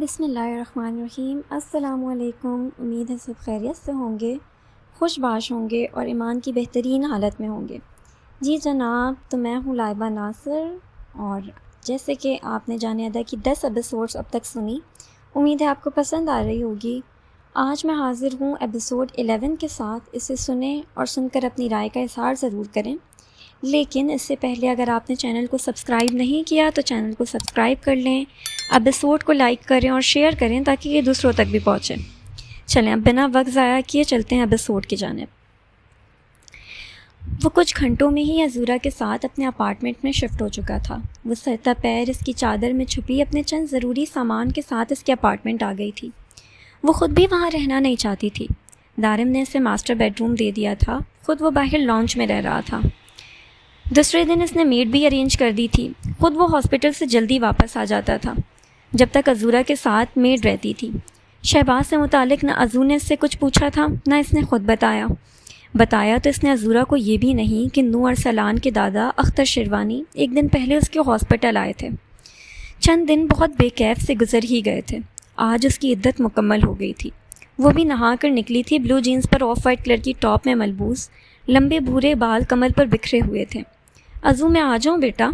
بسم اللہ الرحمن الرحیم۔ السلام علیکم۔ امید ہے سب خیریت سے ہوں گے، خوش باش ہوں گے اور ایمان کی بہترین حالت میں ہوں گے۔ جی جناب، تو میں ہوں لائبہ ناصر، اور جیسے کہ آپ نے جانے ادا کی 10 ایپیسوڈز اب تک سنی، امید ہے آپ کو پسند آ رہی ہوگی۔ آج میں حاضر ہوں ایپیسوڈ 11 کے ساتھ۔ اسے سنیں اور سن کر اپنی رائے کا اظہار ضرور کریں، لیکن اس سے پہلے اگر آپ نے چینل کو سبسکرائب نہیں کیا تو چینل کو سبسکرائب کر لیں، ایپیسوڈ کو لائک کریں اور شیئر کریں تاکہ یہ دوسروں تک بھی پہنچے۔ چلیں اب بنا وقت ضائع کیے چلتے ہیں ایپیسوڈ کی جانب۔ وہ کچھ گھنٹوں میں ہی عزورہ کے ساتھ اپنے اپارٹمنٹ میں شفٹ ہو چکا تھا۔ وہ سرتا پیر اس کی چادر میں چھپی اپنے چند ضروری سامان کے ساتھ اس کے اپارٹمنٹ آ گئی تھی۔ وہ خود بھی وہاں رہنا نہیں چاہتی تھی۔ دارم نے اسے ماسٹر بیڈ روم دے دیا تھا، خود وہ باہر لانچ میں رہ رہا تھا۔ دوسرے دن اس نے میڈ بھی ارینج کر دی تھی، خود وہ ہاسپٹل سے جلدی واپس آ جاتا تھا جب تک عزورہ کے ساتھ میڈ رہتی تھی۔ شہباز سے متعلق نہ عزو نے اس سے کچھ پوچھا تھا نہ اس نے خود بتایا تو اس نے عزورہ کو یہ بھی نہیں کہ نور ارسلان کے دادا اختر شیروانی ایک دن پہلے اس کے ہاسپٹل آئے تھے۔ چند دن بہت بے کیف سے گزر ہی گئے تھے، آج اس کی عدت مکمل ہو گئی تھی۔ وہ بھی نہا کر نکلی تھی، بلو جینس پر آف وائٹ کلر کی ٹاپ میں ملبوس، لمبے بھورے بال کمر پر بکھرے ہوئے تھے۔ عزو میں آ جاؤں بیٹا؟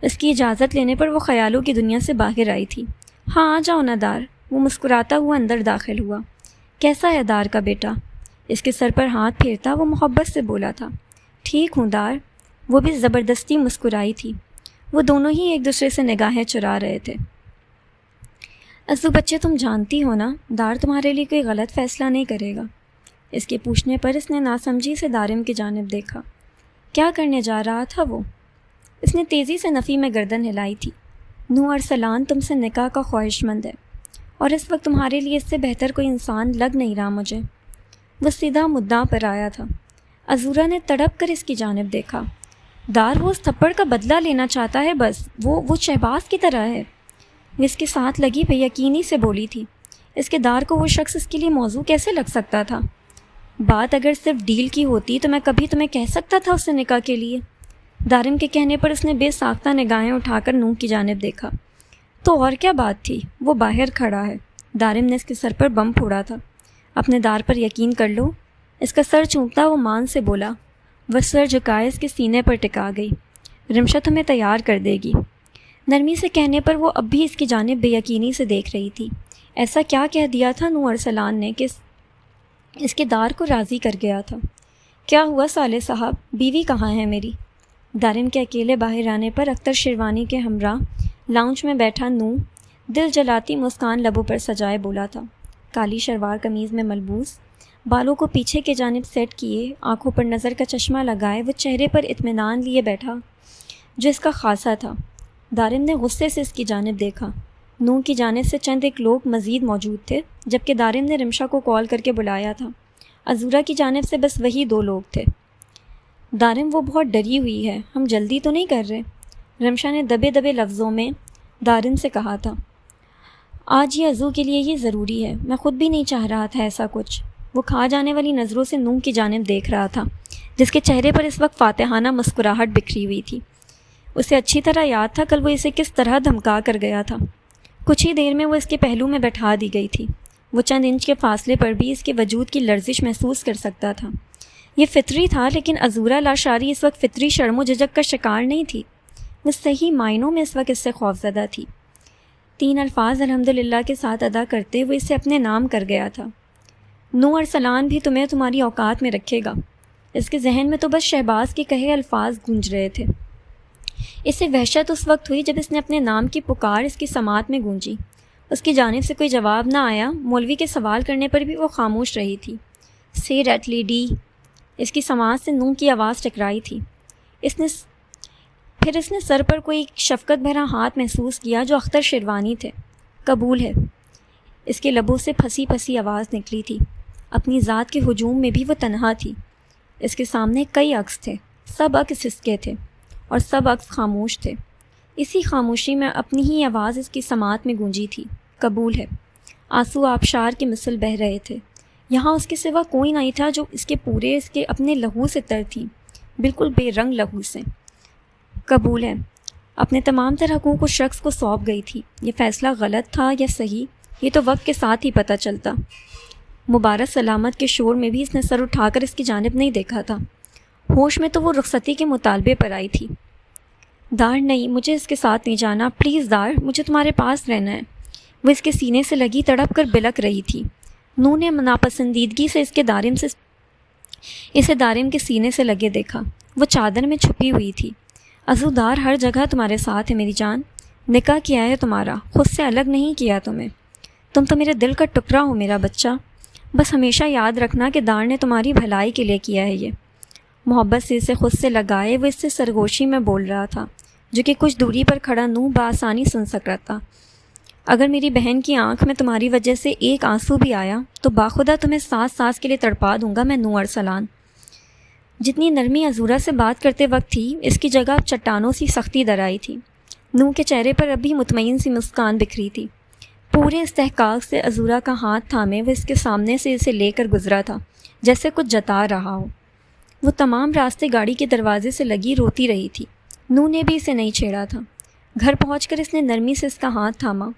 اس کی اجازت لینے پر وہ خیالوں کی دنیا سے باہر آئی تھی۔ ہاں آ جاؤ نا دار، وہ مسکراتا ہوا اندر داخل ہوا۔ کیسا ہے دار کا بیٹا؟ اس کے سر پر ہاتھ پھیرتا وہ محبت سے بولا تھا۔ ٹھیک ہوں دار، وہ بھی زبردستی مسکرائی تھی۔ وہ دونوں ہی ایک دوسرے سے نگاہیں چرا رہے تھے۔ عزو بچے تم جانتی ہو نا، دار تمہارے لیے کوئی غلط فیصلہ نہیں کرے گا۔ اس کے پوچھنے پر اس نے ناسمجھی سے دارم کی جانب دیکھا۔ کیا کرنے جا رہا تھا وہ؟ اس نے تیزی سے نفی میں گردن ہلائی تھی۔ نور ارسلان تم سے نکاح کا خواہش مند ہے، اور اس وقت تمہارے لیے اس سے بہتر کوئی انسان لگ نہیں رہا مجھے۔ وہ سیدھا مدعا پر آیا تھا۔ عزورہ نے تڑپ کر اس کی جانب دیکھا۔ دار وہ اس تھپڑ کا بدلہ لینا چاہتا ہے، بس وہ شہباز کی طرح ہے۔ وہ اس کے ساتھ لگی بے یقینی سے بولی تھی۔ اس کے دار کو وہ شخص اس کے لیے موضوع کیسے لگ سکتا تھا؟ بات اگر صرف ڈیل کی ہوتی تو میں کبھی تمہیں کہہ سکتا تھا اس سے نکاح کے لیے۔ دارم کے کہنے پر اس نے بے ساختہ نگاہیں اٹھا کر نور کی جانب دیکھا۔ تو اور کیا بات تھی؟ وہ باہر کھڑا ہے۔ دارم نے اس کے سر پر بم پھوڑا تھا۔ اپنے دار پر یقین کر لو، اس کا سر چونپتا وہ مان سے بولا۔ وہ سر جھکائے اس کے سینے پر ٹکا گئی۔ رمشا تمہیں تیار کر دے گی۔ نرمی سے کہنے پر وہ اب بھی اس کی جانب بے یقینی سے دیکھ رہی تھی۔ ایسا کیا کہہ دیا تھا نور ارسلان نے کہ اس کے دار کو راضی کر گیا تھا؟ کیا ہوا صالح صاحب، بیوی کہاں ہے میری؟ دارم کے اکیلے باہر آنے پر اختر شیروانی کے ہمراہ لاؤنج میں بیٹھا نور دل جلاتی مسکان لبوں پر سجائے بولا تھا۔ کالی شلوار قمیض میں ملبوس، بالوں کو پیچھے کے جانب سیٹ کیے، آنکھوں پر نظر کا چشمہ لگائے وہ چہرے پر اطمینان لیے بیٹھا جو اس کا خاصا تھا۔ دارم نے غصے سے اس کی جانب دیکھا۔ نور کی جانب سے چند ایک لوگ مزید موجود تھے، جبکہ دارم نے رمشا کو کال کر کے بلایا تھا۔ عزورہ کی جانب سے بس وہی 2 لوگ تھے۔ دارم وہ بہت ڈری ہوئی ہے، ہم جلدی تو نہیں کر رہے؟ رمشا نے دبے دبے لفظوں میں دارم سے کہا تھا۔ آج یہ عزو کے لیے ہی ضروری ہے، میں خود بھی نہیں چاہ رہا تھا ایسا کچھ۔ وہ کھا جانے والی نظروں سے نور کی جانب دیکھ رہا تھا، جس کے چہرے پر اس وقت فاتحانہ مسکراہٹ بکھری ہوئی تھی۔ اسے اچھی طرح یاد تھا کل وہ اسے کس طرح دھمکا کر گیا تھا۔ کچھ ہی دیر میں وہ اس کے پہلو میں بیٹھا دی گئی تھی۔ وہ چند انچ کے فاصلے پر بھی اس کے وجود کی لرزش محسوس کر سکتا تھا۔ یہ فطری تھا، لیکن عزورہ لاشاری اس وقت فطری شرم و جھجک کا شکار نہیں تھی۔ وہ صحیح معنوں میں اس وقت اس سے خوفزدہ تھی۔ 3 الفاظ الحمدللہ کے ساتھ ادا کرتے وہ اسے اپنے نام کر گیا تھا۔ نور ارسلان بھی تمہیں تمہاری اوقات میں رکھے گا۔ اس کے ذہن میں تو بس شہباز کے کہے الفاظ گونج رہے تھے۔ اسے وحشت اس وقت ہوئی جب اس نے اپنے نام کی پکار اس کی سماعت میں گونجی۔ اس کی جانب سے کوئی جواب نہ آیا۔ مولوی کے سوال کرنے پر بھی وہ خاموش رہی تھی۔ سی ریٹ لیڈی، اس کی سماعت سے نور کی آواز ٹکرائی تھی۔ پھر اس نے سر پر کوئی شفقت بھرا ہاتھ محسوس کیا جو اختر شیروانی تھے۔ قبول ہے، اس کے لبوں سے پھنسی پھنسی آواز نکلی تھی۔ اپنی ذات کے ہجوم میں بھی وہ تنہا تھی۔ اس کے سامنے کئی عکس تھے، سب عکس اس کے تھے اور سب عکس خاموش تھے۔ اسی خاموشی میں اپنی ہی آواز اس کی سماعت میں گونجی تھی۔ قبول ہے۔ آنسو آبشار کے مثل بہہ رہے تھے۔ یہاں اس کے سوا کوئی نہیں تھا جو اس کے اپنے لہو سے تر تھی، بالکل بے رنگ لہو سے۔ قبول ہے۔ اپنے تمام تر حقوق اس شخص کو سونپ گئی تھی۔ یہ فیصلہ غلط تھا یا صحیح، یہ تو وقت کے ساتھ ہی پتہ چلتا۔ مبارک سلامت کے شور میں بھی اس نے سر اٹھا کر اس کی جانب نہیں دیکھا تھا۔ ہوش میں تو وہ رخصتی کے مطالبے پر آئی تھی۔ دار نہیں، مجھے اس کے ساتھ نہیں جانا، پلیز دار، مجھے تمہارے پاس رہنا ہے۔ وہ اس کے سینے سے لگی تڑپ کر بلک رہی تھی۔ نو نے ناپسندیدگی سے اسے دارم کے سینے سے لگے دیکھا۔ وہ چادر میں چھپی ہوئی تھی۔ عزودار ہر جگہ تمہارے ساتھ ہے میری جان، نکاح کیا ہے تمہارا، خود سے الگ نہیں کیا تمہیں، تم تو میرے دل کا ٹکڑا ہو میرا بچہ، بس ہمیشہ یاد رکھنا کہ دار نے تمہاری بھلائی کے لیے کیا ہے یہ۔ محبت سے اسے خود سے لگائے وہ اس سے سرگوشی میں بول رہا تھا، جو کہ کچھ دوری پر کھڑا نو بآسانی سن سک رہا تھا۔ اگر میری بہن کی آنکھ میں تمہاری وجہ سے ایک آنسو بھی آیا تو باخدا تمہیں سانس سانس کے لیے تڑپا دوں گا میں نو ارسلان۔ جتنی نرمی عزورہ سے بات کرتے وقت تھی، اس کی جگہ اب چٹانوں سی سختی در آئی تھی۔ نو کے چہرے پر اب بھی مطمئن سی مسکان بکھری تھی۔ پورے استحقاق سے عزورہ کا ہاتھ تھامے وہ اس کے سامنے سے اسے لے کر گزرا تھا، جیسے کچھ جتا رہا ہو۔ وہ تمام راستے گاڑی کے دروازے سے لگی روتی رہی تھی۔ نو نے بھی اسے نہیں چھیڑا تھا۔ گھر پہنچ کر اس نے نرمی سے اس کا ہاتھ تھاما۔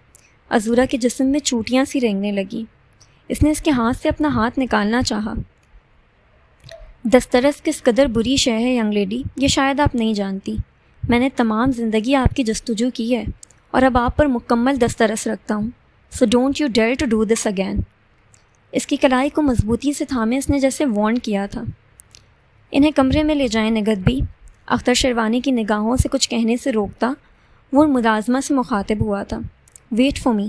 عزورہ کے جسم میں چوٹیاں سی رینگنے لگیں۔ اس نے اس کے ہاتھ سے اپنا ہاتھ نکالنا چاہا۔ دسترس کس قدر بری شے ہے ینگ لیڈی، یہ شاید آپ نہیں جانتی۔ میں نے تمام زندگی آپ کی جستجو کی ہے اور اب آپ پر مکمل دسترس رکھتا ہوں، so don't you dare to do this again. اس کی کلائی کو مضبوطی سے تھامے اس نے جیسے وارن کیا تھا۔ انہیں کمرے میں لے جائیں نگت بھی، اختر شیروانی کی نگاہوں سے کچھ کہنے سے روکتا وہ ملازمہ سے مخاطب ہوا تھا۔ Wait for me.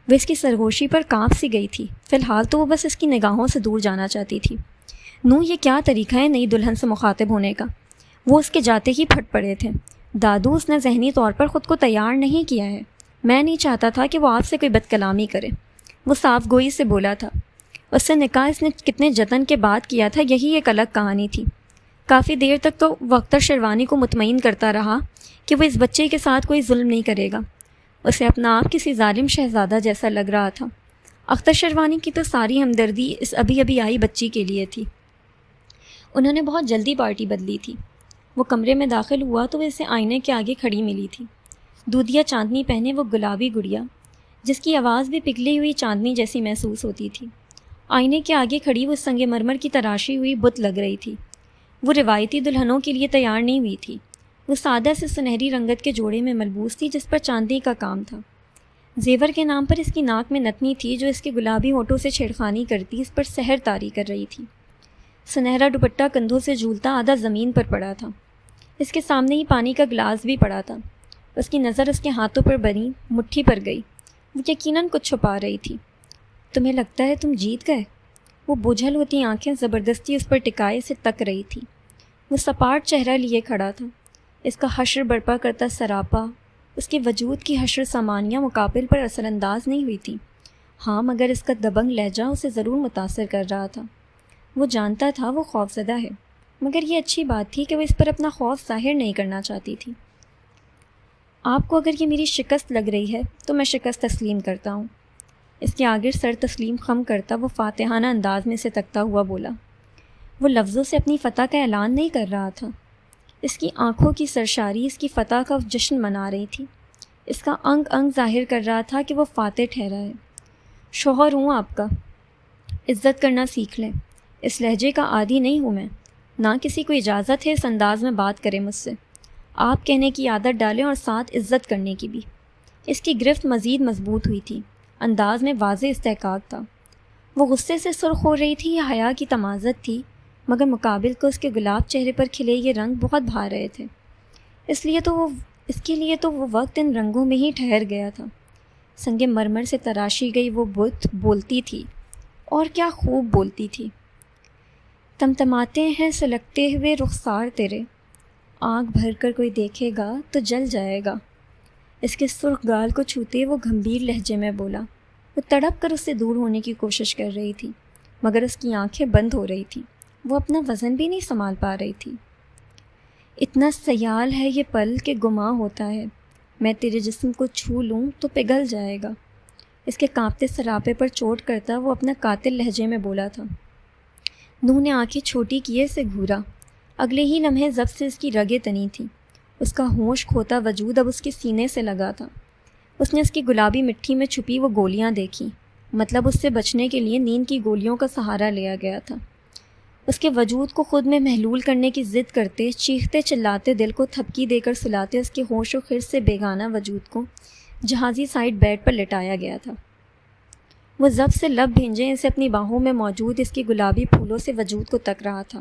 وہ اس کی سرگوشی پر کانپ سی گئی تھی۔ فی الحال تو وہ بس اس کی نگاہوں سے دور جانا چاہتی تھی۔ نو، یہ کیا طریقہ ہے نئی دلہن سے مخاطب ہونے کا؟ وہ اس کے جاتے ہی پھٹ پڑے تھے۔ دادو، اس نے ذہنی طور پر خود کو تیار نہیں کیا ہے، میں نہیں چاہتا تھا کہ وہ آپ سے کوئی بد کلامی کرے۔ وہ صاف گوئی سے بولا تھا۔ اس سے نکاح اس نے کتنے جتن کے بعد کیا تھا، یہی ایک الگ کہانی تھی۔ کافی دیر تک تو وہ اختر شیروانی کو مطمئن کرتا رہا کہ وہ اس بچے کے ساتھ کوئی ظلم نہیں کرے گا۔ اسے اپنا آپ کسی ظالم شہزادہ جیسا لگ رہا تھا۔ اختر شیروانی کی تو ساری ہمدردی اس ابھی ابھی آئی بچی کے لیے تھی۔ انہوں نے بہت جلدی پارٹی بدلی تھی۔ وہ کمرے میں داخل ہوا تو وہ اسے آئینے کے آگے کھڑی ملی تھی۔ دودھیا چاندنی پہنے وہ گلابی گڑیا، جس کی آواز بھی پگھلی ہوئی چاندنی جیسی محسوس ہوتی تھی، آئینے کے آگے کھڑی وہ سنگ مرمر کی تراشی ہوئی بت لگ رہی تھی۔ وہ روایتی دلہنوں کے لیے تیار نہیں ہوئی تھی۔ وہ سادہ سے سنہری رنگت کے جوڑے میں ملبوس تھی جس پر چاندنی کا کام تھا۔ زیور کے نام پر اس کی ناک میں نتنی تھی جو اس کے گلابی ہونٹوں سے چھیڑخانی کرتی اس پر سحر طاری کر رہی تھی۔ سنہرا دوپٹہ کندھوں سے جھولتا آدھا زمین پر پڑا تھا۔ اس کے سامنے ہی پانی کا گلاس بھی پڑا تھا۔ اس کی نظر اس کے ہاتھوں پر بنی مٹھی پر گئی۔ وہ یقیناً کچھ چھپا رہی تھی۔ تمہیں لگتا ہے تم جیت گئے؟ وہ بوجھل ہوتی آنکھیں زبردستی اس پر ٹکائے سے تک رہی تھی۔ وہ سپاٹ چہرہ لیے کھڑا تھا۔ اس کا حشر برپا کرتا سراپا، اس کے وجود کی حشر سامانیہ مقابل پر اثر انداز نہیں ہوئی تھی۔ ہاں، مگر اس کا دبنگ لہجہ اسے ضرور متاثر کر رہا تھا۔ وہ جانتا تھا وہ خوفزدہ ہے، مگر یہ اچھی بات تھی کہ وہ اس پر اپنا خوف ظاہر نہیں کرنا چاہتی تھی۔ آپ کو اگر یہ میری شکست لگ رہی ہے تو میں شکست تسلیم کرتا ہوں۔ اس کے آگے سر تسلیم خم کرتا وہ فاتحانہ انداز میں سے تکتا ہوا بولا۔ وہ لفظوں سے اپنی فتح کا اعلان نہیں کر رہا تھا۔ اس کی آنکھوں کی سرشاری اس کی فتح کا جشن منا رہی تھی۔ اس کا انگ انگ ظاہر کر رہا تھا کہ وہ فاتح ٹھہرا ہے۔ شوہر ہوں آپ کا، عزت کرنا سیکھ لیں۔ اس لہجے کا عادی نہیں ہوں میں، نہ کسی کو اجازت ہے اس انداز میں بات کرے مجھ سے۔ آپ کہنے کی عادت ڈالیں اور ساتھ عزت کرنے کی بھی۔ اس کی گرفت مزید مضبوط ہوئی تھی، انداز میں واضح استحقاق تھا۔ وہ غصے سے سرخ ہو رہی تھی یا حیا کی تمازت تھی، مگر مقابل کو اس کے گلاب چہرے پر کھلے یہ رنگ بہت بھا رہے تھے۔ اس کے لیے تو وہ وقت ان رنگوں میں ہی ٹھہر گیا تھا۔ سنگ مرمر سے تراشی گئی وہ بت بولتی تھی، اور کیا خوب بولتی تھی۔ تمتماتے ہیں سلگتے ہوئے رخسار تیرے، آنکھ بھر کر کوئی دیکھے گا تو جل جائے گا۔ اس کے سرخ گال کو چھوتے وہ گھمبیر لہجے میں بولا۔ وہ تڑپ کر اس سے دور ہونے کی کوشش کر رہی تھی، مگر اس کی آنکھیں بند ہو رہی تھیں۔ وہ اپنا وزن بھی نہیں سنبھال پا رہی تھی۔ اتنا سیال ہے یہ پل کہ گماں ہوتا ہے، میں تیرے جسم کو چھو لوں تو پگھل جائے گا۔ اس کے کانپتے سراپے پر چوٹ کرتا وہ اپنا قاتل لہجے میں بولا تھا۔ نو نے آنکھیں چھوٹی کیے سے گھورا۔ اگلے ہی لمحے ضبط سے اس کی رگیں تنی تھیں۔ اس کا ہوش کھوتا وجود اب اس کے سینے سے لگا تھا۔ اس نے اس کی گلابی مٹی میں چھپی وہ گولیاں دیکھیں، مطلب اس سے بچنے کے لیے نیند کی گولیوں کا سہارا لیا گیا تھا۔ اس کے وجود کو خود میں محلول کرنے کی ضد کرتے، چیختے چلاتے، دل کو تھپکی دے کر سلاتے اس کے ہوش و خرد سے بیگانہ وجود کو جہازی سائڈ بیڈ پر لٹایا گیا تھا۔ وہ ضبط سے لب بھینجے اسے اپنی باہوں میں موجود اس کی گلابی پھولوں سے وجود کو تک رہا تھا۔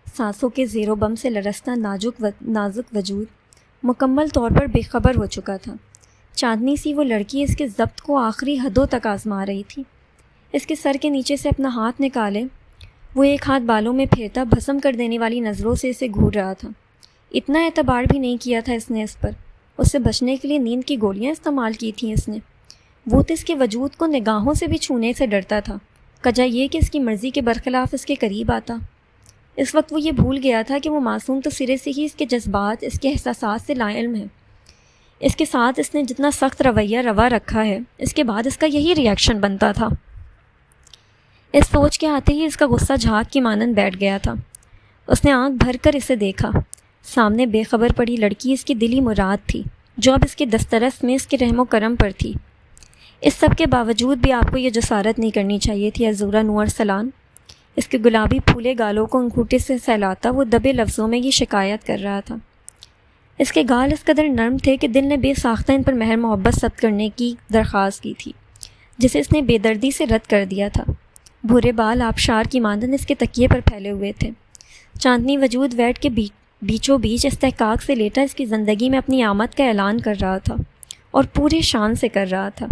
سانسوں کے زیر و بم سے لرزتا نازک وجود مکمل طور پر بے خبر ہو چکا تھا۔ چاندنی سی وہ لڑکی اس کے ضبط کو آخری حدوں تک آزما رہی تھی۔ اس کے سر کے نیچے سے اپنا ہاتھ نکالے وہ ایک ہاتھ بالوں میں پھیرتا بھسم کر دینے والی نظروں سے اسے گھور رہا تھا۔ اتنا اعتبار بھی نہیں کیا تھا اس نے اس پر۔ اس سے بچنے کے لیے نیند کی گولیاں استعمال کی تھیں اس نے۔ وہ تو اس کے وجود کو نگاہوں سے بھی چھونے سے ڈرتا تھا، کجا یہ کہ اس کی مرضی کے برخلاف اس کے قریب آتا۔ اس وقت وہ یہ بھول گیا تھا کہ وہ معصوم تو سرے سے ہی اس کے جذبات، اس کے احساسات سے لا علم ہے۔ اس کے ساتھ اس نے جتنا سخت رویہ روا رکھا ہے، اس کے بعد اس کا یہی ری ایکشن بنتا تھا۔ اس سوچ کے آتے ہی اس کا غصہ جھاگ کی مانند بیٹھ گیا تھا۔ اس نے آنکھ بھر کر اسے دیکھا۔ سامنے بے خبر پڑی لڑکی اس کی دلی مراد تھی، جو اب اس کے دسترس میں اس کے رحم و کرم پر تھی۔ اس سب کے باوجود بھی آپ کو یہ جسارت نہیں کرنی چاہیے تھی عزورہ نور ارسلان۔ اس کے گلابی پھولے گالوں کو انگوٹھے سے سہلاتا وہ دبے لفظوں میں یہ شکایت کر رہا تھا۔ اس کے گال اس قدر نرم تھے کہ دل نے بے ساختہ ان پر مہر محبت ثبت کرنے کی درخواست کی تھی، جسے اس نے بے دردی سے رد کر دیا تھا۔ بھورے بال آبشار کی مانند اس کے تکیے پر پھیلے ہوئے تھے۔ چاندنی وجود ویٹ کے بیچوں بیچ استحقاق سے لیٹا اس کی زندگی میں اپنی آمد کا اعلان کر رہا تھا، اور پورے شان سے کر رہا تھا۔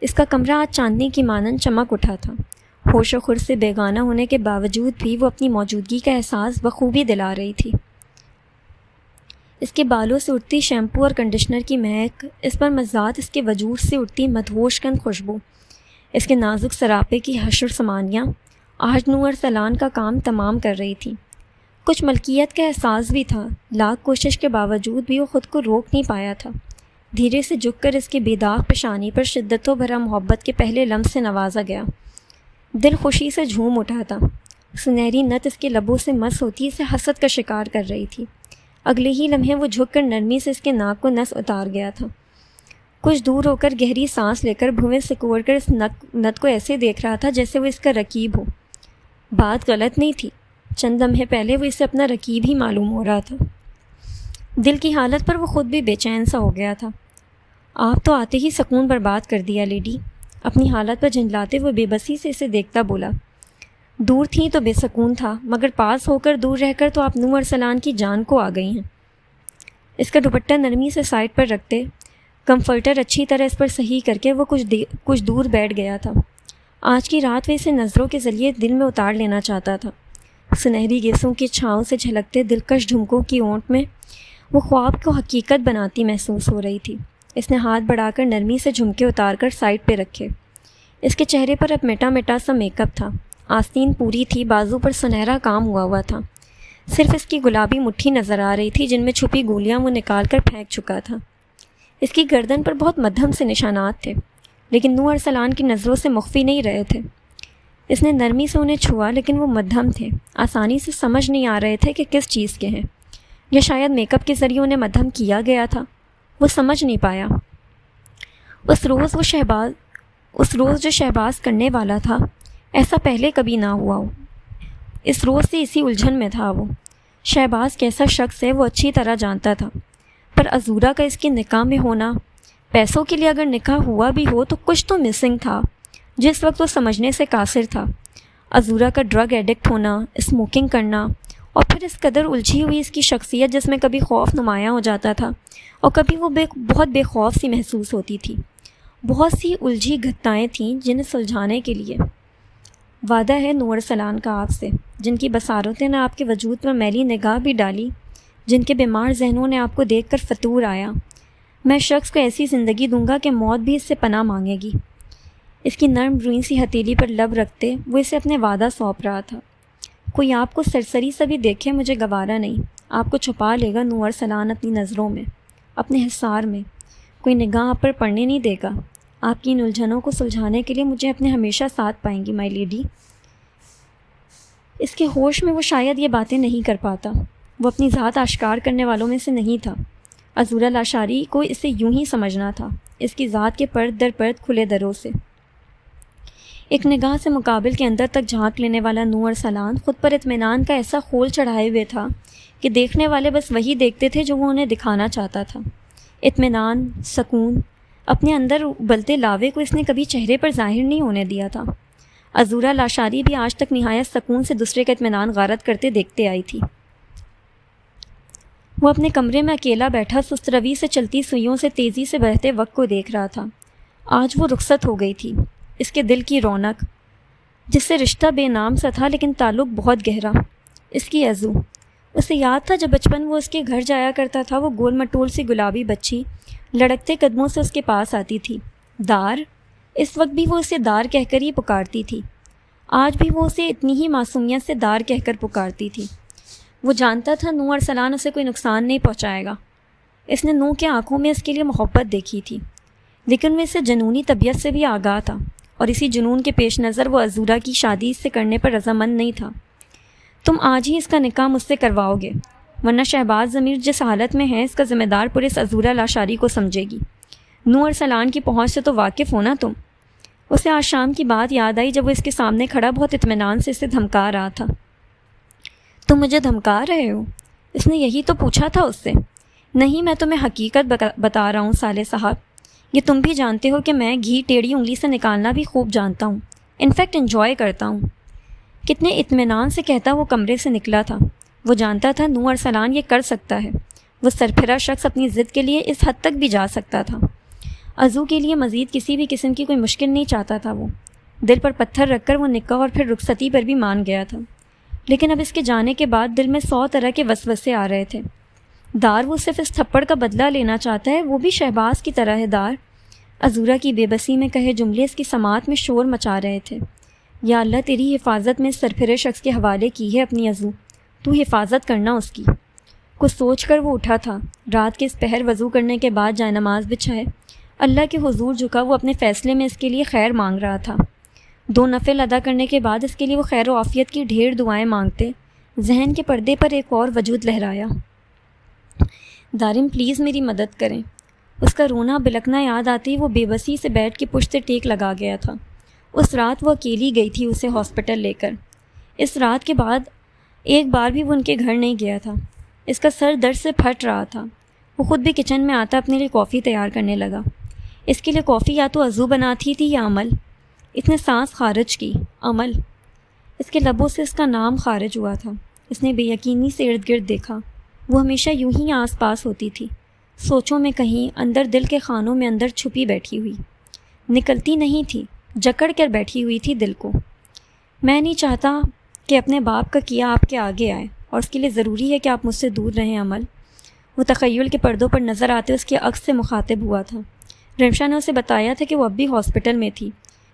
اس کا کمرہ آج چاندنی کی مانند چمک اٹھا تھا۔ ہوش و خرد سے بیگانہ ہونے کے باوجود بھی وہ اپنی موجودگی کا احساس بخوبی دلا رہی تھی۔ اس کے بالوں سے اٹھتی شیمپو اور کنڈیشنر کی مہک، اس پر مزات اس کے وجود سے اٹھتی مدہوش کن خوشبو، اس کے نازک سراپے کی حشر سمانیاں آج نور ارسلان کا کام تمام کر رہی تھی۔ کچھ ملکیت کا احساس بھی تھا، لاکھ کوشش کے باوجود بھی وہ خود کو روک نہیں پایا تھا۔ دھیرے سے جھک کر اس کے بے داغ پیشانی پر شدت و بھرا محبت کے پہلے لمس سے نوازا گیا۔ دل خوشی سے جھوم اٹھا تھا۔ سنہری نت اس کے لبوں سے مس ہوتی اسے حسد کا شکار کر رہی تھی۔ اگلے ہی لمحے وہ جھک کر نرمی سے اس کے ناک کو نس اتار گیا تھا۔ کچھ دور ہو کر گہری سانس لے کر بھویں سکوڑ کر اس نت کو ایسے دیکھ رہا تھا جیسے وہ اس کا رقیب ہو۔ بات غلط نہیں تھی، چند لمحے پہلے وہ اسے اپنا رقیب ہی معلوم ہو رہا تھا۔ دل کی حالت پر وہ خود بھی بے چین سا ہو گیا تھا۔ آپ تو آتے ہی سکون برباد کر دیا لیڈی، اپنی حالت پر جھنجلاتے ہوئے بے بسی سے اسے دیکھتا بولا۔ دور تھیں تو بے سکون تھا، مگر پاس ہو کر دور رہ کر تو آپ نور ارسلان کی جان کو آ گئی ہیں۔ اس کا دوپٹہ نرمی سے سائڈ پر رکھتے، کمفرٹر اچھی طرح اس پر صحیح کر کے وہ کچھ دور بیٹھ گیا تھا۔ آج کی رات وہ اسے نظروں کے ذریعے دل میں اتار لینا چاہتا تھا۔ سنہری گیسوں کی چھاؤں سے جھلکتے دلکش جھمکوں کی اونٹ میں وہ خواب کو حقیقت بناتی محسوس ہو رہی تھی۔ اس نے ہاتھ بڑھا کر نرمی سے جھمکے اتار کر سائڈ پہ رکھے۔ اس کے چہرے پر اب مٹا مٹا سا میک اپ تھا، آستین پوری تھی، بازو پر سنہرا کام ہوا تھا۔ صرف اس کی گلابی مٹھی نظر آ رہی تھی جن میں چھپی گولیاں وہ نکال کر پھینک چکا تھا۔ اس کی گردن پر بہت مدھم سے نشانات تھے، لیکن نور ارسلان کی نظروں سے مخفی نہیں رہے تھے۔ اس نے نرمی سے انہیں چھوا، لیکن وہ مدھم تھے، آسانی سے سمجھ نہیں آ رہے تھے کہ کس چیز کے ہیں، یا شاید میک اپ کے ذریعے انہیں مدھم کیا گیا تھا۔ وہ سمجھ نہیں پایا۔ اس روز جو شہباز کرنے والا تھا، ایسا پہلے کبھی نہ ہوا ہو۔ اس روز سے اسی الجھن میں تھا وہ۔ شہباز کیسا شخص ہے وہ اچھی طرح جانتا تھا، پر عزورہ کا اس کے نکاح میں ہونا، پیسوں کے لیے اگر نکاح ہوا بھی ہو تو کچھ تو مسنگ تھا، جس وقت وہ سمجھنے سے قاصر تھا۔ عزورہ کا ڈرگ ایڈکٹ ہونا، اسموکنگ کرنا، اور پھر اس قدر الجھی ہوئی اس کی شخصیت جس میں کبھی خوف نمایاں ہو جاتا تھا اور کبھی وہ بہت بے خوف سی محسوس ہوتی تھی۔ بہت سی الجھی گھٹنائیں تھیں جنہیں سلجھانے کے لیے وعدہ ہے نور ارسلان کا آپ سے، جن کی بصارتیں نے آپ کے وجود پر میلی نگاہ بھی ڈالی، جن کے بیمار ذہنوں نے آپ کو دیکھ کر فطور آیا۔ میں شخص کو ایسی زندگی دوں گا کہ موت بھی اس سے پناہ مانگے گی۔ اس کی نرم روئی سی ہتھیلی پر لب رکھتے وہ اسے اپنے وعدہ سونپ رہا تھا۔ کوئی آپ کو سرسری سا بھی دیکھے مجھے گوارا نہیں، آپ کو چھپا لے گا نور ارسلان اپنی نظروں میں، اپنے حصار میں۔ کوئی نگاہ آپ پر پڑنے نہیں دے گا۔ آپ کی ان الجھنوں کو سلجھانے کے لیے مجھے اپنے ہمیشہ ساتھ پائیں گی مائی لیڈی۔ اس کے ہوش میں وہ شاید یہ باتیں نہیں کر پاتا، وہ اپنی ذات آشکار کرنے والوں میں سے نہیں تھا۔ عزورہ لاشاری کو اسے یوں ہی سمجھنا تھا، اس کی ذات کے پرد در پرد کھلے دروں سے۔ ایک نگاہ سے مقابل کے اندر تک جھانک لینے والا نور ارسلان خود پر اطمینان کا ایسا خول چڑھائے ہوئے تھا کہ دیکھنے والے بس وہی دیکھتے تھے جو وہ انہیں دکھانا چاہتا تھا۔ اطمینان، سکون، اپنے اندر ابلتے لاوے کو اس نے کبھی چہرے پر ظاہر نہیں ہونے دیا تھا۔ عذورا لاشاری بھی آج تک نہایت سکون سے دوسرے کا اطمینان غارت کرتے دیکھتے آئی تھی۔ وہ اپنے کمرے میں اکیلا بیٹھا سست روی سے چلتی سوئیوں سے تیزی سے بہتے وقت کو دیکھ رہا تھا۔ آج وہ رخصت ہو گئی تھی۔ اس کے دل کی رونق، جس سے رشتہ بے نام سا تھا لیکن تعلق بہت گہرا، اس کی عزو۔ اسے یاد تھا جب بچپن وہ اس کے گھر جایا کرتا تھا، وہ گول مٹول سی گلابی بچی لڑکتے قدموں سے اس کے پاس آتی تھی۔ دار، اس وقت بھی وہ اسے دار کہہ کر ہی پکارتی تھی۔ آج بھی وہ اسے اتنی ہی معصومیت سے دار کہہ کر پکارتی تھی۔ وہ جانتا تھا نور ارسلان اسے کوئی نقصان نہیں پہنچائے گا۔ اس نے نور کے آنکھوں میں اس کے لیے محبت دیکھی تھی، لیکن وہ اسے جنونی طبیعت سے بھی آگاہ تھا، اور اسی جنون کے پیش نظر وہ عذورا کی شادی سے کرنے پر رضامند نہیں تھا۔ تم آج ہی اس کا نکاح مجھ سے کرواؤ گے، ورنہ شہباز ضمیر جس حالت میں ہے اس کا ذمہ دار پولیس عذورا لاشاری کو سمجھے گی۔ نور ارسلان کی پہنچ سے تو واقف ہونا تم۔ اسے آج شام کی بات یاد آئی جب وہ اس کے سامنے کھڑا بہت اطمینان سے اسے دھمکا رہا تھا۔ تم مجھے دھمکا رہے ہو؟ اس نے یہی تو پوچھا تھا اس سے۔ نہیں، میں تمہیں حقیقت بتا رہا ہوں صالح صاحب، یہ تم بھی جانتے ہو کہ میں گھی ٹیڑھی انگلی سے نکالنا بھی خوب جانتا ہوں، انفیکٹ انجوائے کرتا ہوں۔ کتنے اطمینان سے کہتا وہ کمرے سے نکلا تھا۔ وہ جانتا تھا نور ارسلان یہ کر سکتا ہے۔ وہ سرپھرا شخص اپنی ضد کے لیے اس حد تک بھی جا سکتا تھا۔ عزو کے لیے مزید کسی بھی قسم کی کوئی مشکل نہیں چاہتا تھا۔ وہ دل پر پتھر رکھ کر وہ نکاح اور پھر رخصتی پر بھی مان گیا تھا، لیکن اب اس کے جانے کے بعد دل میں 100 طرح کے وسوسے آ رہے تھے۔ دار، وہ صرف اس تھپڑ کا بدلہ لینا چاہتا ہے، وہ بھی شہباز کی طرح ہے۔ دار، عذورا کی بے بسی میں کہے جملے اس کی سماعت میں شور مچا رہے تھے۔ یا اللہ، تیری حفاظت میں اس سرپھرے شخص کے حوالے کی ہے اپنی عزو، تو حفاظت کرنا اس کی۔ کچھ سوچ کر وہ اٹھا تھا۔ رات کے اس پہر وضو کرنے کے بعد جائے نماز بچھائے اللہ کے حضور جھکا وہ اپنے فیصلے میں اس کے لیے خیر مانگ رہا تھا۔ 2 نفل ادا کرنے کے بعد اس کے لیے وہ خیر و عافیت کی ڈھیر دعائیں مانگتے ذہن کے پردے پر ایک اور وجود لہرایا۔ دارم، پلیز میری مدد کریں۔ اس کا رونا بلکنا یاد آتی وہ بے بسی سے بیٹھ کے پشت ٹیک لگا گیا تھا۔ اس رات وہ اکیلی گئی تھی اسے ہاسپٹل لے کر۔ اس رات کے بعد ایک بار بھی وہ ان کے گھر نہیں گیا تھا۔ اس کا سر درد سے پھٹ رہا تھا۔ وہ خود بھی کچن میں آتا اپنے لیے کافی تیار کرنے لگا۔ اس کے لیے کافی یا تو عزو بناتی تھی یا عمل۔ اس نے سانس خارج کی۔ عمل۔ اس کے لبوں سے اس کا نام خارج ہوا تھا۔ اس نے بے یقینی سے ارد گرد دیکھا۔ وہ ہمیشہ یوں ہی آس پاس ہوتی تھی، سوچوں میں کہیں اندر، دل کے خانوں میں اندر چھپی بیٹھی ہوئی، نکلتی نہیں تھی، جکڑ کر بیٹھی ہوئی تھی دل کو۔ میں نہیں چاہتا کہ اپنے باپ کا کیا آپ کے آگے آئے، اور اس کے لیے ضروری ہے کہ آپ مجھ سے دور رہیں عمل۔ وہ تخیل کے پردوں پر نظر آتے اس کے عکس سے مخاطب ہوا تھا۔ رمشا نے اسے بتایا تھا کہ وہ اب بھی ہاسپٹل میں تھی۔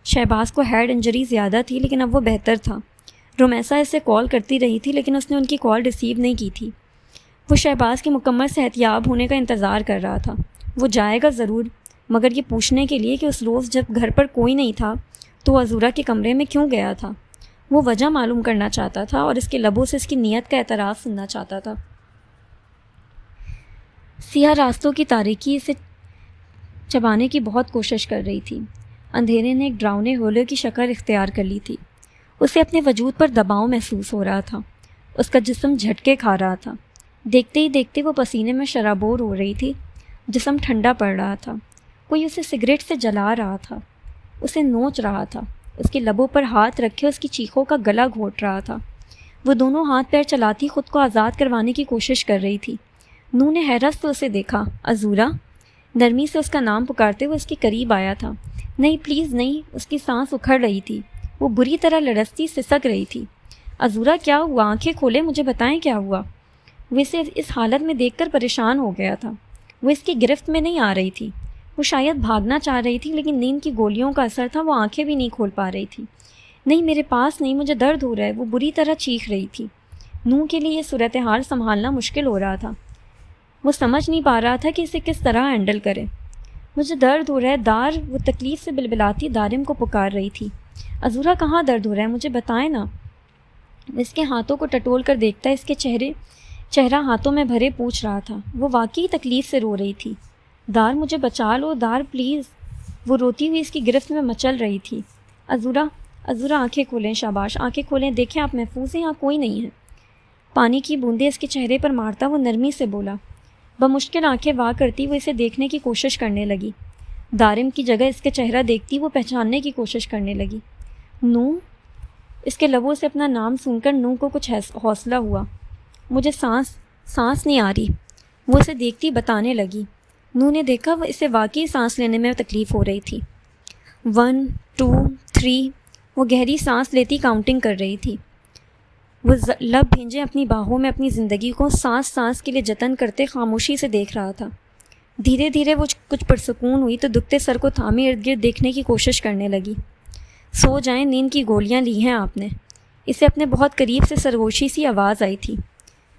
شہباز کو ہیڈ انجری زیادہ تھی لیکن اب وہ بہتر تھا۔ رومیسا اسے کال کرتی رہی تھی لیکن اس نے ان کی کال ریسیو نہیں کی تھی۔ وہ شہباز کے مکمل صحت یاب ہونے کا انتظار کر رہا تھا۔ وہ جائے گا ضرور، مگر یہ پوچھنے کے لیے کہ اس روز جب گھر پر کوئی نہیں تھا تو عذورا کے کمرے میں کیوں گیا تھا۔ وہ وجہ معلوم کرنا چاہتا تھا اور اس کے لبوں سے اس کی نیت کا اعتراف سننا چاہتا تھا۔ سیاہ راستوں کی تاریکی اسے چبانے کی بہت کوشش کر رہی تھی۔ اندھیرے نے ایک ڈراؤنے ہولے کی شکل اختیار کر لی تھی۔ اسے اپنے وجود پر دباؤ محسوس ہو رہا تھا۔ اس کا جسم جھٹکے کھا رہا تھا۔ دیکھتے ہی دیکھتے وہ پسینے میں شرابور ہو رہی تھی۔ جسم ٹھنڈا پڑ رہا تھا۔ کوئی اسے سگریٹ سے جلا رہا تھا، اسے نوچ رہا تھا، اس کے لبوں پر ہاتھ رکھے اس کی چیخوں کا گلا گھونٹ رہا تھا۔ وہ دونوں ہاتھ پیر چلاتی خود کو آزاد کروانے کی کوشش کر رہی تھی۔ نو نے حیرت سے اسے دیکھا۔ عذورا، نرمی سے اس کا نام پکارتے ہوئے اس کے قریب آیا تھا۔ نہیں، پلیز نہیں۔ اس کی سانس اکھڑ رہی تھی۔ وہ بری طرح لڑستی سسک رہی تھی۔ عذورا، کیا ہوا؟ آنکھیں کھولے، مجھے بتائیں کیا ہوا۔ وہ اسے اس حالت میں دیکھ کر پریشان ہو گیا تھا۔ وہ اس کی گرفت میں نہیں آ رہی تھی۔ وہ شاید بھاگنا چاہ رہی تھی لیکن نیند کی گولیوں کا اثر تھا، وہ آنکھیں بھی نہیں کھول پا رہی تھی۔ نہیں، میرے پاس نہیں، مجھے درد ہو رہا ہے، وہ بری طرح چیخ رہی تھی۔ نو کے لیے یہ صورتحال سنبھالنا مشکل ہو رہا تھا۔ وہ سمجھ نہیں پا رہا تھا کہ اسے کس طرح ہینڈل کرے۔ مجھے درد ہو رہا ہے دار، وہ تکلیف سے بلبلاتی دارم کو پکار رہی تھی۔ عذورا، کہاں درد ہو رہا ہے؟ مجھے بتائیں نا۔ اس کے ہاتھوں کو ٹٹول کر دیکھتا اس کے چہرہ ہاتھوں میں بھرے پوچھ رہا تھا۔ وہ واقعی تکلیف سے رو رہی تھی۔ دار مجھے بچا لو، دار پلیز۔ وہ روتی ہوئی اس کی گرفت میں مچل رہی تھی۔ عذورا آنکھیں کھولیں، شاباش آنکھیں کھولیں، دیکھیں آپ محفوظ ہیں، یہاں کوئی نہیں ہے۔ پانی کی بوندیں اس کے چہرے پر مارتا وہ نرمی سے بولا۔ بمشکل آنکھیں وا کرتی وہ اسے دیکھنے کی کوشش کرنے لگی۔ دارم کی جگہ اس کے چہرہ دیکھتی وہ پہچاننے کی کوشش کرنے لگی۔ نو۔ اس کے لبوں سے اپنا نام سن کر نو کو کچھ حوصلہ ہوا۔ مجھے سانس نہیں آ رہی، وہ اسے دیکھتی بتانے لگی۔ نو نے دیکھا وہ اسے واقعی سانس لینے میں تکلیف ہو رہی تھی۔ 1 2 3 وہ گہری سانس لیتی کاؤنٹنگ کر رہی تھی۔ وہ لب بھینجے اپنی باہوں میں اپنی زندگی کو سانس کے لیے جتن کرتے خاموشی سے دیکھ رہا تھا۔ دھیرے دھیرے وہ کچھ پرسکون ہوئی تو دکھتے سر کو تھامے ارد گرد دیکھنے کی کوشش کرنے لگی۔ سو جائیں، نیند کی گولیاں لی ہیں آپ نے؟ اسے اپنے بہت قریب سے سرگوشی سی آواز آئی تھی۔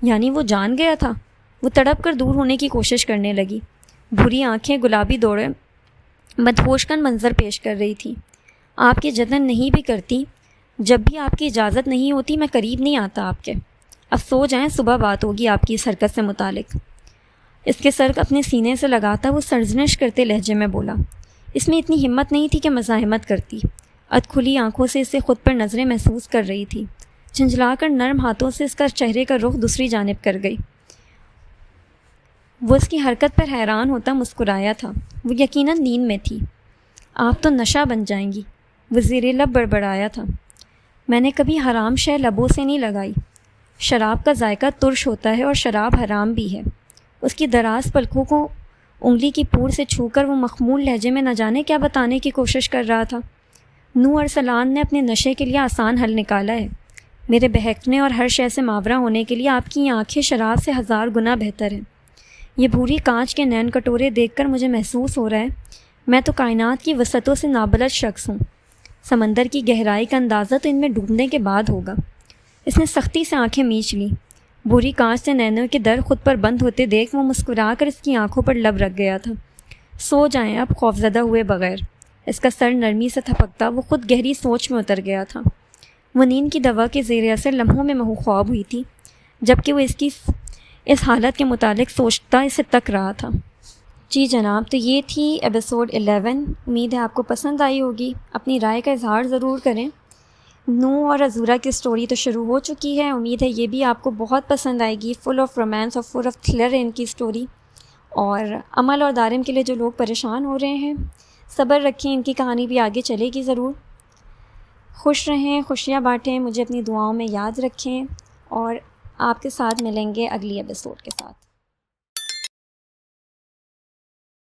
یعنی وہ جان گیا تھا؟ وہ تڑپ کر دور ہونے کی کوشش کرنے لگی۔ بھوری آنکھیں گلابی دوڑے مدہوش کن منظر پیش کر رہی تھی۔ آپ کی جتن نہیں بھی کرتی، جب بھی آپ کی اجازت نہیں ہوتی میں قریب نہیں آتا آپ کے۔ اب سو جائیں، صبح بات ہوگی آپ کی اس حرکت سے متعلق۔ اس کے سر اپنے سینے سے لگاتا وہ سرزنش کرتے لہجے میں بولا۔ اس میں اتنی ہمت نہیں تھی کہ مزاحمت کرتی۔ اد کھلی آنکھوں سے اسے خود پر نظریں محسوس کر رہی تھی۔ جھنجھلا کر نرم ہاتھوں سے اس کا چہرے کا رخ دوسری جانب کر گئی۔ وہ اس کی حرکت پر حیران ہوتا مسکرایا تھا۔ وہ یقیناً نیند میں تھی۔ آپ تو نشہ بن جائیں گی، وہ زیر لب بڑبڑایا تھا۔ میں نے کبھی حرام شے لبوں سے نہیں لگائی۔ شراب کا ذائقہ ترش ہوتا ہے اور شراب حرام بھی ہے۔ اس کی دراز پلکوں کو انگلی کی پور سے چھو کر وہ مخمول لہجے میں نہ جانے کیا بتانے کی کوشش کر رہا تھا۔ نو ارسلان نے اپنے نشے کے لیے آسان حل نکالا ہے۔ میرے بہکنے اور ہر شے سے ماورہ ہونے کے لیے آپ کی یہ آنکھیں شراب سے 1000 گنا بہتر ہیں۔ یہ بھوری کانچ کے نین کٹورے دیکھ کر مجھے محسوس ہو رہا ہے میں تو کائنات کی وسعتوں سے نابلد شخص ہوں۔ سمندر کی گہرائی کا اندازہ تو ان میں ڈوبنے کے بعد ہوگا۔ اس نے سختی سے آنکھیں میچ لیں۔ بھوری کانچ سے نینوں کے در خود پر بند ہوتے دیکھ وہ مسکرا کر اس کی آنکھوں پر لب رکھ گیا تھا۔ سو جائیں اب خوفزدہ ہوئے بغیر۔ اس کا سر نرمی سے تھپکتا وہ خود گہری سوچ میں اتر گیا تھا۔ وہ نیند کی دوا کے زیر اثر لمحوں میں محو ہوئی تھی، جبکہ وہ اس حالت کے متعلق سوچتا اسے تک رہا تھا۔ جی جناب، تو یہ تھی ایپیسوڈ 11۔ امید ہے آپ کو پسند آئی ہوگی۔ اپنی رائے کا اظہار ضرور کریں۔ نو اور عذورا کی سٹوری تو شروع ہو چکی ہے، امید ہے یہ بھی آپ کو بہت پسند آئے گی۔ فل آف رومانس اور فل آف تھرلر ہے ان کی سٹوری۔ اور عمل اور دارم کے لیے جو لوگ پریشان ہو رہے ہیں، صبر رکھیں، ان کی کہانی بھی آگے چلے گی ضرور۔ خوش رہیں، خوشیاں بانٹیں، مجھے اپنی دعاؤں میں یاد رکھیں، اور آپ کے ساتھ ملیں گے اگلی ایپیسوڈ کے ساتھ۔